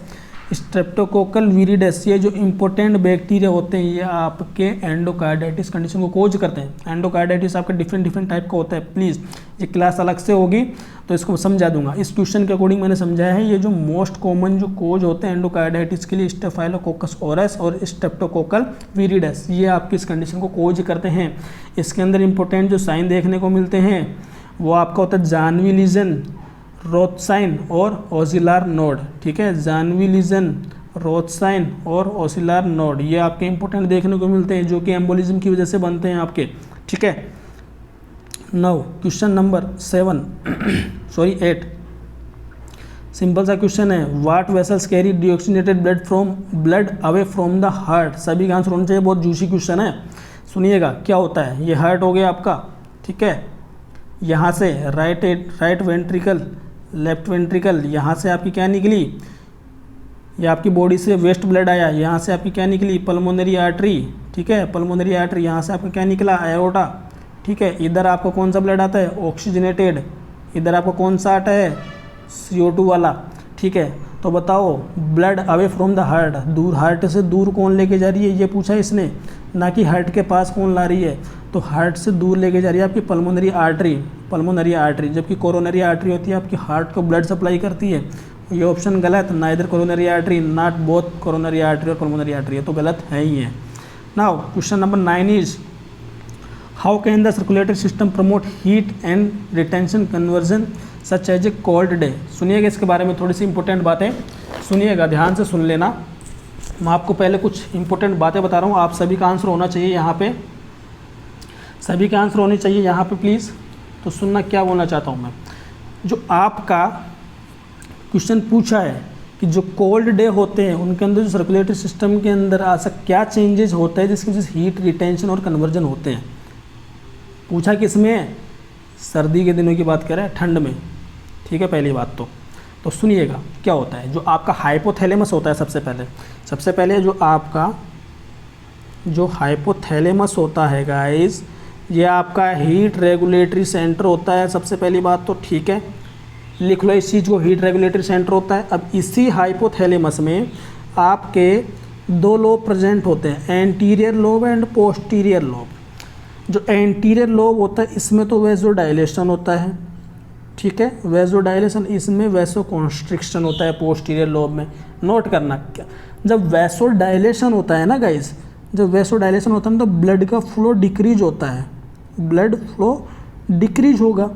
Speaker 1: स्ट्रेप्टोकोकल विरिडस, ये जो इंपॉर्टेंट बैक्टीरिया होते हैं ये आपके एंडोकार्डाइटिस कंडीशन को कोज करते हैं। एंडोकार्डाइटिस आपका डिफरेंट टाइप का होता है, प्लीज़ ये क्लास अलग से होगी तो इसको समझा दूंगा। इस क्वेश्चन के अकॉर्डिंग मैंने समझाया है। ये जो मोस्ट कॉमन जो कोज होते हैं एंडोकार्डाइटिस के लिए, स्टेफाइलोकोकस ओरस और स्ट्रेप्टोकोकल विरिडस, ये आपकी इस कंडीशन को कोज करते हैं। इसके अंदर इंपॉर्टेंट जो साइन देखने को मिलते हैं वो आपका होता है जानवी लीजन, रोथसाइन और ओसिलार नोड। ठीक है, जानवी लीजन, रोथसाइन और ओसिलार नोड, ये आपके इंपॉर्टेंट देखने को मिलते हैं जो कि एम्बोलिज्म की वजह से बनते हैं आपके। ठीक है, नाउ क्वेश्चन नंबर 8 सिंपल सा क्वेश्चन है, what vessels carry deoxygenated blood away from the heart. सभी का आंसर होना चाहिए, बहुत जूसी क्वेश्चन है। सुनिएगा क्या होता है, ये हार्ट हो गया आपका। ठीक है, यहाँ से राइट वेंट्रिकल, लेफ्ट वेंट्रिकल, यहाँ से आपकी क्या निकली, ये आपकी बॉडी से वेस्ट ब्लड आया, यहाँ से आपकी क्या निकली, पल्मोनरी आर्टरी। ठीक है, पल्मोनरी आर्टरी, यहाँ से आपका क्या निकला, एओर्टा। ठीक है, इधर आपको कौन सा ब्लड आता है, ऑक्सीजनेटेड। इधर आपको कौन सा आता है, CO2 वाला। ठीक है, तो बताओ blood away from the heart, दूर, हार्ट से दूर कौन लेके जा रही है, ये पूछा इसने, ना कि हार्ट के पास कौन ला रही है। तो हार्ट से दूर लेके जा रही है आपकी पल्मोनरी आर्टरी, पल्मोनरी आर्टरी, जबकि कोरोनरी आर्टरी होती है आपकी हार्ट को ब्लड सप्लाई करती है। ये ऑप्शन गलत, ना इधर coronary artery, not both coronary artery और पल्मोनरी आर्टरी, तो गलत है ही है। Now question number 9 is, how can the circulatory system promote heat and retention conversion such as a cold day. सुनिएगा इसके बारे में थोड़ी सी इंपॉर्टेंट बातें, सुनिएगा ध्यान से सुन लेना। मैं आपको पहले कुछ इंपॉर्टेंट बातें बता रहा हूँ, आप सभी का आंसर होना चाहिए यहाँ पे, सभी का आंसर होनी चाहिए यहाँ पे प्लीज़। तो सुनना क्या बोलना चाहता हूँ मैं, जो आपका क्वेश्चन पूछा है कि जो कोल्ड डे होते हैं उनके अंदर जो सर्कुलेटरी सिस्टम के अंदर ऐसा क्या चेंजेस होता है जिसकी वजह से हीट रिटेंशन और कन्वर्जन होते हैं। पूछा किस में, सर्दी के दिनों की बात करें, ठंड में। ठीक है, पहली बात तो सुनिएगा क्या होता है, जो आपका हाइपोथैलेमस होता है सबसे पहले जो आपका जो हाइपोथैलेमस होता है गाइस, ये आपका हीट रेगुलेटरी सेंटर होता है सबसे पहली बात तो। ठीक है, लिख लो इस चीज़ को, हीट रेगुलेटरी सेंटर होता है। अब इसी हाइपोथैलेमस में आपके 2 लोब प्रेजेंट होते हैं, anterior lobe and posterior lobe. जो एंटीरियर लोब होता है इसमें तो वेसोडाइलेशन होता है। ठीक है, वेसोडाइलेशन, इसमें वेसोकॉन्स्ट्रिक्शन होता है पोस्टीरियर लोब में। नोट करना, जब वेसोडाइलेशन होता है ना गाइस, जब वेसोडाइलेशन होता है तो ब्लड का फ्लो डिक्रीज होता है, ब्लड फ्लो डिक्रीज होगा।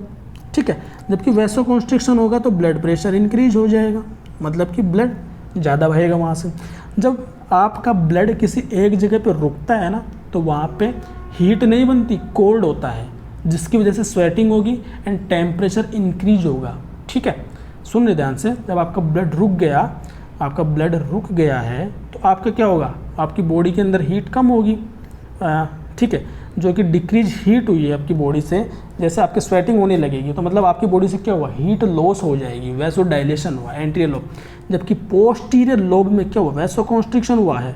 Speaker 1: ठीक है, जबकि वेसोकॉन्स्ट्रिक्शन होगा तो ब्लड प्रेशर इंक्रीज हो जाएगा, मतलब कि ब्लड ज़्यादा बहेगा वहाँ से। जब आपका ब्लड किसी एक जगह पे रुकता है ना तो वहाँ पे हीट नहीं बनती, कोल्ड होता है, जिसकी वजह से स्वेटिंग होगी एंड टेम्परेचर इंक्रीज होगा। ठीक है, सुन ले ध्यान से, जब आपका ब्लड रुक गया आपका ब्लड रुक गया है तो आपका क्या होगा, आपकी बॉडी के अंदर हीट कम होगी, ठीक है, जो कि डिक्रीज हीट हुई है आपकी बॉडी से, जैसे आपके स्वेटिंग होने लगेगी तो मतलब आपकी बॉडी से क्या हुआ, हीट लॉस हो जाएगी, वैसो डायलेशन हुआ एंटीरियर लोब। जबकि पोस्टीरियर लोब में क्या हुआ, वैसो कॉन्स्ट्रिक्शन हुआ है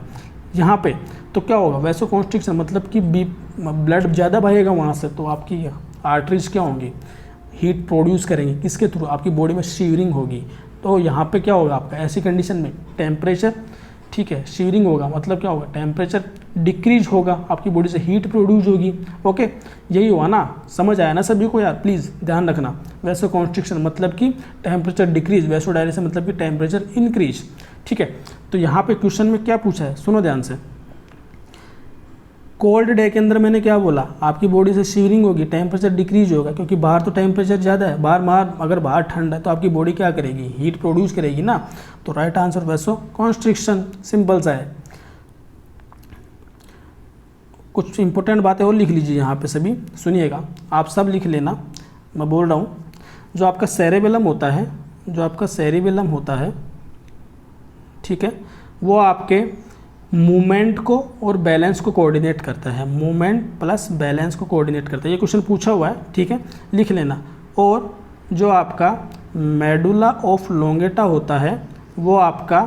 Speaker 1: यहाँ पे, तो क्या होगा, वैसो कॉन्स्ट्रिक्शन मतलब कि ब्लड ज़्यादा बहेगा वहाँ से, तो आपकी आर्टरीज क्या होंगी, हीट प्रोड्यूस करेंगे, किसके थ्रू, आपकी बॉडी में शिवरिंग होगी। तो यहाँ पे क्या होगा आपका, ऐसी कंडीशन में टेम्परेचर, ठीक है, शिवरिंग होगा मतलब क्या होगा, टेम्परेचर डिक्रीज होगा, आपकी बॉडी से हीट प्रोड्यूस होगी। ओके, यही हुआ ना, समझ आया ना सभी को यार, प्लीज़ ध्यान रखना। वैसो कॉन्स्ट्रिक्शन मतलब कि टेम्परेचर डिक्रीज, वैसो डायलेशन मतलब कि टेम्परेचर इंक्रीज, ठीक है। तो यहाँ पे क्वेश्चन में क्या पूछा है, सुनो ध्यान से। कोल्ड डे के अंदर मैंने क्या बोला, आपकी बॉडी से शिवरिंग होगी, टेम्परेचर डिक्रीज होगा, क्योंकि बाहर तो टेम्परेचर ज़्यादा है, अगर बाहर ठंड है तो आपकी बॉडी क्या करेगी, हीट प्रोड्यूस करेगी ना। तो right answer vaso constriction, simple सा है। कुछ इंपॉर्टेंट बातें और लिख लीजिए यहाँ पे सभी, सुनिएगा, आप सब लिख लेना, मैं बोल रहा हूँ। जो आपका सेरेबेलम होता है, ठीक है, वो आपके मूवमेंट को और बैलेंस को कोऑर्डिनेट करता है, मूवमेंट प्लस बैलेंस को कोऑर्डिनेट करता है, ये क्वेश्चन पूछा हुआ है, ठीक है, लिख लेना। और जो आपका मेडुला ऑफ लोंगेटा होता है वो आपका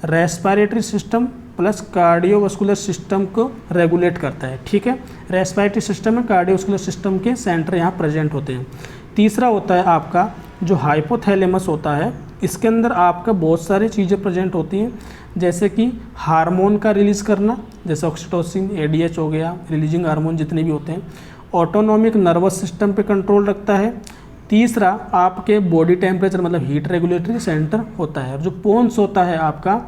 Speaker 1: respiratory system plus cardiovascular system को रेगुलेट करता है, ठीक है। रेस्पिरेटरी सिस्टम में कार्डियोवास्कुलर सिस्टम के सेंटर यहाँ प्रेजेंट होते हैं। तीसरा होता है आपका जो हाइपोथैलेमस होता है, इसके अंदर आपका बहुत सारी चीज़ें प्रेजेंट होती हैं, जैसे कि हार्मोन का रिलीज़ करना, जैसे ऑक्सीटोसिन, एडीएच हो गया, रिलीजिंग हार्मोन जितने भी होते हैं। ऑटोनॉमिक नर्वस सिस्टम पे कंट्रोल रखता है। तीसरा आपके बॉडी टेम्परेचर मतलब हीट रेगुलेटरी सेंटर होता है। और जो पोन्स होता है आपका,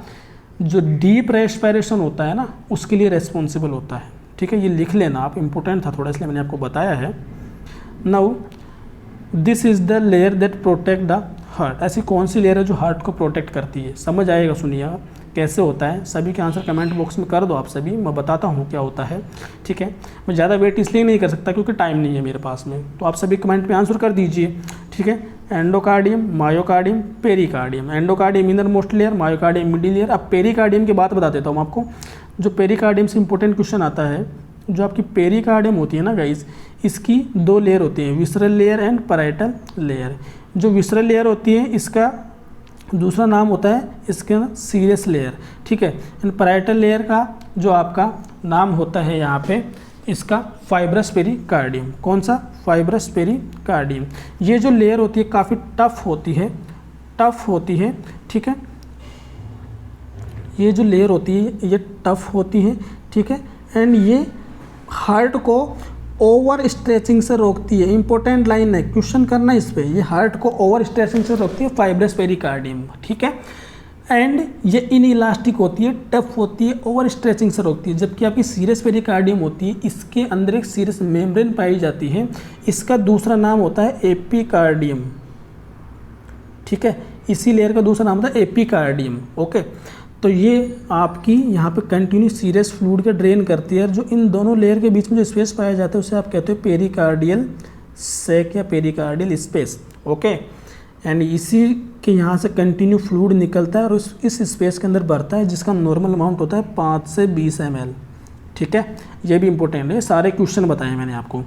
Speaker 1: जो डीप रेस्पिरेशन होता है ना, उसके लिए रेस्पॉन्सिबल होता है, ठीक है, ये लिख लेना आप, इंपॉर्टेंट था थोड़ा इसलिए मैंने आपको बताया है। Now this is the layer that protect the heart. ऐसी कौन सी लेयर है जो हार्ट को प्रोटेक्ट करती है, समझ आएगा, सुनिएगा कैसे होता है। सभी के आंसर कमेंट बॉक्स में कर दो आप सभी, मैं बताता हूँ क्या होता है, ठीक है। मैं ज़्यादा वेट इसलिए नहीं कर सकता क्योंकि टाइम नहीं है मेरे पास में, तो आप सभी कमेंट में आंसर कर दीजिए, ठीक है। Endocardium, myocardium, pericardium. Endocardium inner most layer, myocardium middle layer. अब पेरिकार्डियम की बात बता देता हूँ आपको। जो पेरिकार्डियम से इंपॉर्टेंट क्वेश्चन आता है, जो आपकी पेरिकार्डियम होती है ना गाइस, इसकी दो लेयर होती हैं, visceral layer and parietal layer. जो विसरल लेयर होती है इसका दूसरा नाम होता है इसके सीरियस लेयर, ठीक है। एंड पैराइटल लेयर का जो आपका नाम होता है यहाँ पे इसका फाइब्रस पेरिकार्डियम। कौन सा, फाइब्रस पेरिकार्डियम। ये जो लेयर होती है काफ़ी टफ होती है, ठीक है। ये जो लेयर होती है ये टफ होती है, ठीक है। एंड ये हार्ट को ओवर स्ट्रेचिंग से रोकती है। इंपॉर्टेंट लाइन है, क्वेश्चन करना इस पे, ये हार्ट को ओवर स्ट्रेचिंग से रोकती है फाइब्रस पेरिकार्डियम, ठीक है। एंड ये इनइलास्टिक होती है, टफ होती है, ओवर स्ट्रेचिंग से रोकती है। जबकि आपकी सीरियस पेरिकार्डियम होती है, इसके अंदर एक सीरियस मेम्ब्रेन पाई जाती है, इसका दूसरा नाम होता है एपिकार्डियम, ठीक है। इसी लेयर का दूसरा नाम होता है एपिकार्डियम, ओके। तो ये आपकी यहाँ पे कंटिन्यूस सीरियस फ्लूइड का ड्रेन करती है। जो इन दोनों लेयर के बीच में जो स्पेस पाया जाता है उसे आप कहते हो पेरिकार्डियल सैक या पेरिकार्डियल स्पेस, ओके। एंड इसी के यहाँ से कंटिन्यू फ्लूइड निकलता है और इस स्पेस के अंदर भरता है, जिसका नॉर्मल अमाउंट होता है 5 से 20 ml, ठीक है। ये भी इंपॉर्टेंट है, सारे क्वेश्चन बताए मैंने आपको।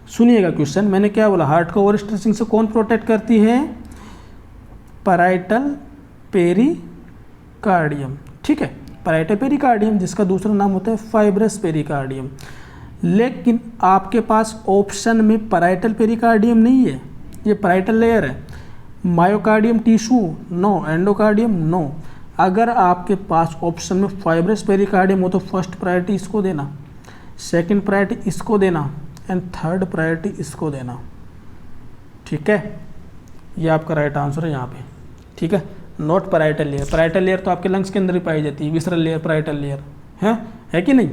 Speaker 1: सुनिएगा क्वेश्चन, मैंने क्या बोला, हार्ट को ओवर स्ट्रेचिंग से कौन प्रोटेक्ट करती है, पैराइटल पेरिकार्डियम, ठीक है। पैराइटल पेरिकार्डियम जिसका दूसरा नाम होता है फाइब्रस पेरिकार्डियम। लेकिन आपके पास ऑप्शन में पैराइटल पेरिकार्डियम नहीं है, ये पैराइटल लेयर है। Myocardium tissue no, endocardium no. अगर आपके पास ऑप्शन में फाइब्रस पेरिकार्डियम हो तो फर्स्ट प्रायोरिटी इसको देना, सेकंड प्रायोरिटी इसको देना एंड थर्ड प्रायोरिटी इसको देना, ठीक है। ये आपका राइट आंसर है यहाँ पे, ठीक है। Not parietal layer. Parietal layer तो आपके लंग्स के अंदर ही पाई जाती है, विसरल लेयर पैराइटल लेयर है कि नहीं,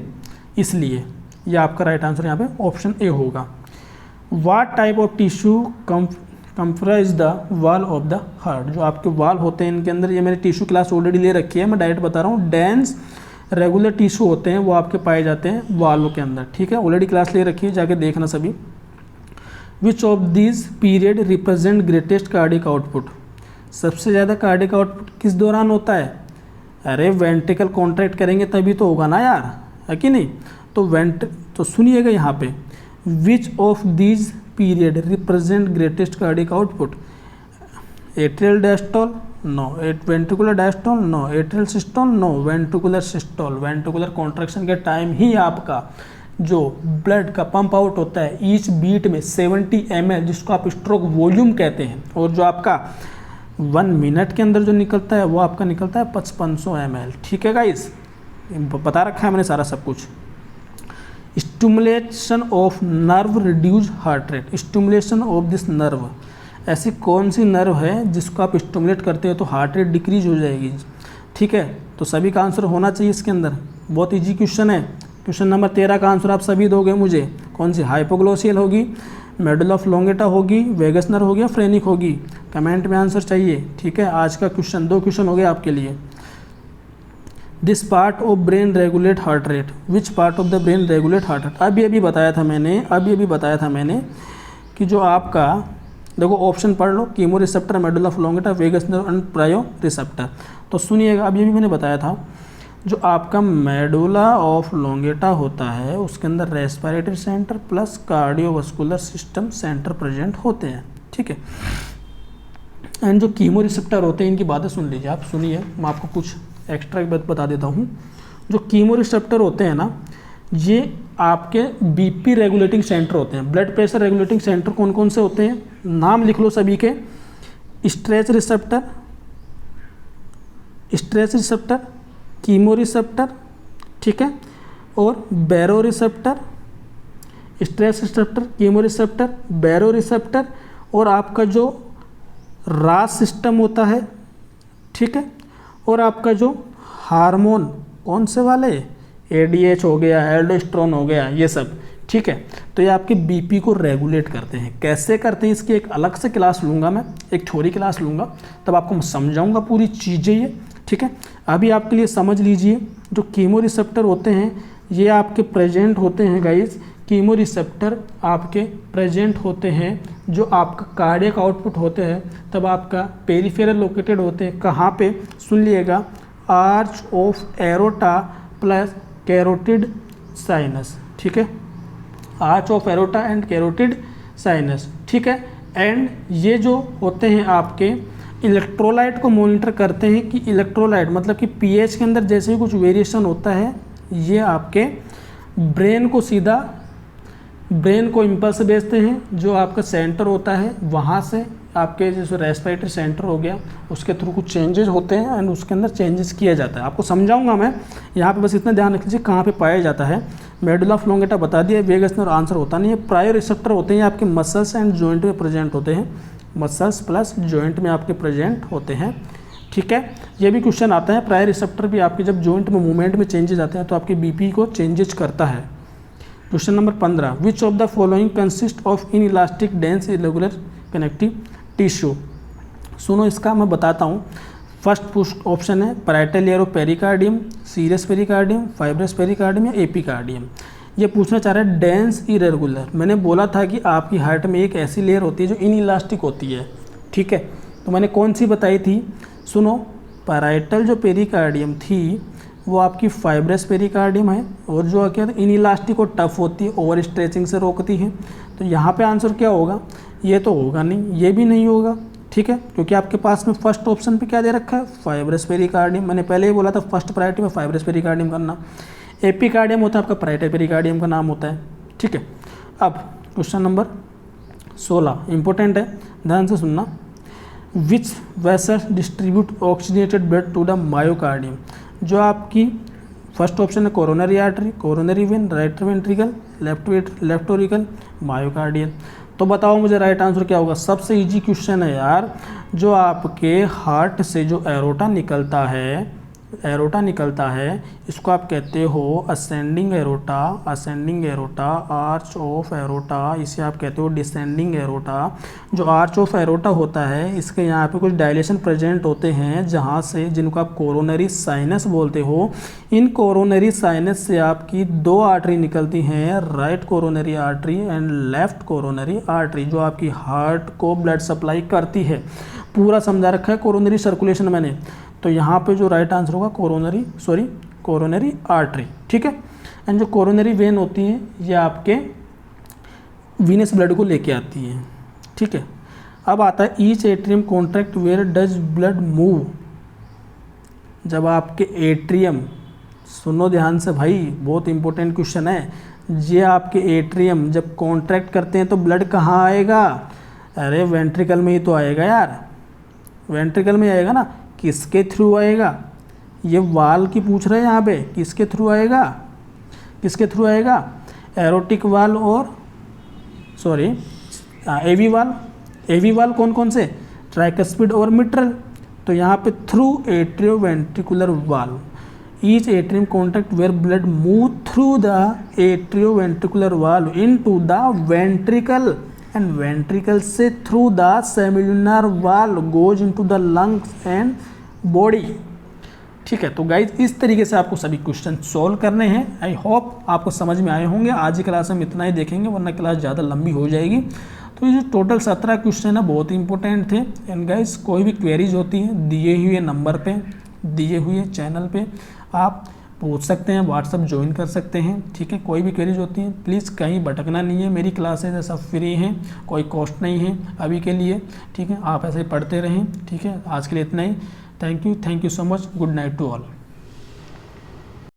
Speaker 1: इसलिए ये आपका राइट आंसर यहाँ पे ऑप्शन ए होगा। What type of tissue comprise the wall of the heart. जो आपके वॉल होते हैं इनके अंदर, ये मैंने टिश्यू क्लास ऑलरेडी ले रखी है, मैं डायरेक्ट बता रहा हूँ। डेंस रेगुलर टिश्यू होते हैं वो आपके पाए जाते हैं वॉल के अंदर, ठीक है। ऑलरेडी क्लास ले रखी है, जाके देखना सभी। Which of this period represent greatest cardiac output. सबसे ज़्यादा कार्डिक आउटपुट किस दौरान होता है, अरे वेंट्रिकल कॉन्ट्रैक्ट करेंगे तभी तो होगा ना यार, है कि नहीं। तो सुनिएगा यहाँ पे, which of these period represent greatest cardiac output, atrial diastole no, ventricular diastole no, atrial systole no, ventricular systole. Ventricular contraction के टाइम ही आपका जो ब्लड का पंप आउट होता है ईच बीट में 70 ml, जिसको आप स्ट्रोक वॉल्यूम कहते हैं, और जो आपका 1 मिनट के अंदर जो निकलता है वो आपका निकलता है 5500 ml। ठीक है गाइस, बता रखा है मैंने सारा सब कुछ। Stimulation of nerve reduce heart rate, stimulation of this nerve, ऐसी कौन सी नर्व है जिसको आप स्टिमुलेट करते हो तो हार्ट रेट डिक्रीज हो जाएगी। ठीक है, तो सभी का आंसर होना चाहिए इसके अंदर, बहुत इजी क्वेश्चन है। क्वेश्चन नंबर 13 का आंसर आप सभी दोगे मुझे, कौन सी, हाइपोग्लोसियल होगी, मेडुला ऑब्लोंगेटा होगी, वेगस नर्व होगी या फ्रेनिक होगी, कमेंट में आंसर चाहिए। ठीक है, आज का क्वेश्चन 2 क्वेश्चन हो गए आपके लिए। This part of brain regulate heart rate, which part of the brain regulate heart rate. अभी बताया था मैंने कि जो आपका, देखो ऑप्शन पढ़ लो, chemo receptor, medulla oblongata, vagus nerve and proprio receptor. तो सुनिएगा, अभी मैंने बताया था जो आपका मेडुला ऑब्लोंगेटा होता है उसके अंदर respiratory centre plus cardiovascular system centre present होते हैं। ठीक है, एंड जो कीमो रिसेप्टर होते हैं इनकी बातें सुन लीजिए आप, सुनिए, मैं आपको कुछ एक्स्ट्रा बात बता देता हूँ। जो कीमो रिसेप्टर होते हैं ना, ये आपके बीपी रेगुलेटिंग सेंटर होते हैं, ब्लड प्रेशर रेगुलेटिंग सेंटर कौन कौन से होते हैं, नाम लिख लो सभी के, स्ट्रेच रिसेप्टर, कीमो रिसेप्टर, ठीक है, और baro receptor, stretch receptor, chemo receptor, baro receptor, और आपका जो रास सिस्टम होता है, ठीक है, और आपका जो हार्मोन कौन से वाले, एडीएच हो गया, एल्डोस्टेरोन हो गया, ये सब। ठीक है, तो ये आपके बीपी को रेगुलेट करते हैं। कैसे करते हैं इसकी एक अलग से क्लास लूँगा मैं, एक थ्योरी क्लास लूँगा, तब आपको मैं समझाऊँगा पूरी चीज़ें ये। ठीक है, अभी आपके लिए समझ लीजिए, जो कीमो रिसेप्टर होते हैं ये आपके प्रेजेंट होते हैं गाइस, कीमो रिसेप्टर आपके प्रेजेंट होते हैं जो आपका कार्डियक आउटपुट होते हैं, तब आपका पेरिफेरल लोकेटेड होते हैं। कहाँ पे, सुन लिएगा, arch of aorta plus carotid sinus. ठीक है, arch of aorta and carotid sinus. ठीक है, एंड ये जो होते हैं आपके इलेक्ट्रोलाइट को मॉनिटर करते हैं कि इलेक्ट्रोलाइट मतलब कि पीएच के अंदर जैसे ही कुछ वेरिएशन होता है, ये आपके ब्रेन को सीधा, ब्रेन को इम्पल्स भेजते हैं, जो आपका सेंटर होता है वहाँ से आपके जैसे रेस्पिरेटरी सेंटर हो गया, उसके थ्रू कुछ चेंजेस होते हैं एंड उसके अंदर चेंजेस किया जाता है। आपको समझाऊंगा मैं, यहाँ पे बस इतना ध्यान रख लीजिए कहाँ पे पाया जाता है। मेडुला ऑब्लोंगेटा बता दिया, वेगस नर्व आंसर होता नहीं है। प्रायो रिसेप्टर होते हैं आपके मसल्स एंड जॉइंट में प्रेजेंट होते हैं, मसल्स प्लस जॉइंट में आपके प्रेजेंट होते हैं। ठीक है, ये भी क्वेश्चन आता है, प्रायो रिसेप्टर भी आपके जब जॉइंट में मूवमेंट में चेंजेस आते हैं तो आपके बीपी को चेंजेस करता है। Question number 15, which of the following consist of in elastic dense irregular connective tissue. सुनो इसका मैं बताता हूँ। फर्स्ट ऑप्शन है parietal layer of pericardium, serious pericardium, fibrous pericardium या एपिकार्डियम। ये पूछना चाह रहा है डेंस इरेगुलर। मैंने बोला था कि आपकी हार्ट में एक ऐसी लेयर होती है जो इन इलास्टिक होती है। ठीक है, तो मैंने कौन सी बताई थी, सुनो, पैराइटल जो पेरिकार्डियम थी वो आपकी फाइब्रस पेरिकार्डियम है, और जो क्या इन इलास्टिक और टफ होती है, ओवर स्ट्रेचिंग से रोकती है। तो यहाँ पे आंसर क्या होगा, ये तो होगा नहीं, ये भी नहीं होगा। ठीक है, क्योंकि आपके पास में फर्स्ट ऑप्शन पे क्या दे रखा है, फाइब्रस पेरिकार्डियम। मैंने पहले ही बोला था फर्स्ट प्रायोरिटी में फाइब्रस पेरिकार्डियम करना। एपिकार्डियम होता है आपका पैराइटल पेरिकार्डियम का नाम होता है। ठीक है, अब क्वेश्चन नंबर 16 इंपॉर्टेंट है, ध्यान से सुनना। Which vessels distribute oxygenated blood to the myocardium. जो आपकी फर्स्ट ऑप्शन है coronary artery, coronary vein, right ventricle, left auricle, myocardial. तो बताओ मुझे राइट आंसर क्या होगा। सबसे इजी क्वेश्चन है यार, जो आपके हार्ट से जो एरोटा निकलता है, इसको आप कहते हो ascending aorta, arch of aorta, इसे आप कहते हो डिसेंडिंग एरोटा। जो आर्च ऑफ एरोटा होता है, इसके यहाँ पे कुछ डायलेशन प्रेजेंट होते हैं, जहाँ से जिनको आप कोरोनरी साइनस बोलते हो। इन कोरोनरी साइनस से आपकी 2 आर्टरी निकलती हैं, right coronary artery and left coronary artery, जो आपकी हार्ट को ब्लड सप्लाई करती है। पूरा समझा रखा है कोरोनरी सर्कुलेशन मैंने। तो यहाँ पे जो राइट आंसर होगा कोरोनरी आर्टरी, ठीक है। एंड जो कोरोनरी वेन होती हैं ये आपके वीनस ब्लड को लेके आती हैं, ठीक है। अब आता है each atrium contract where does blood move. जब आपके एट्रियम, सुनो ध्यान से भाई, बहुत इंपॉर्टेंट क्वेश्चन है, ये आपके एट्रियम जब कॉन्ट्रैक्ट करते हैं तो ब्लड कहाँ आएगा? अरे वेंट्रिकल में ही तो आएगा यार, वेंट्रिकल में आएगा ना। किसके थ्रू आएगा? ये वाल की पूछ रहे हैं यहाँ पे, किसके थ्रू आएगा? किसके थ्रू आएगा? एरोटिक वाल और एवी वाल। एवी वाल कौन कौन से? ट्राइकस्पिड और मिट्रल। तो यहाँ पे through atrioventricular valve. Each atrium contact where blood move through the atrioventricular valve into the ventricle and ventricle से through the semilunar valve goes into the lungs and body, ठीक है। तो गाइज इस तरीके से आपको सभी क्वेश्चन सॉल्व करने हैं। आई होप आपको समझ में आए होंगे। आज की क्लास में इतना ही देखेंगे, वरना क्लास ज़्यादा लंबी हो जाएगी। तो ये जो टोटल 17 क्वेश्चन है बहुत इंपॉर्टेंट थे। एंड गाइज कोई भी क्वेरीज होती हैं दिए हुए नंबर पे, दिए हुए चैनल पे आप पूछ सकते हैं, व्हाट्सअप ज्वाइन कर सकते हैं, ठीक है। कोई भी क्वेरीज होती हैं प्लीज़ कहीं भटकना नहीं है। मेरी क्लासेज सब फ्री हैं, कोई कॉस्ट नहीं है अभी के लिए, ठीक है। आप ऐसे पढ़ते रहें, ठीक है। आज के लिए इतना ही। Thank you so much. Good night to all.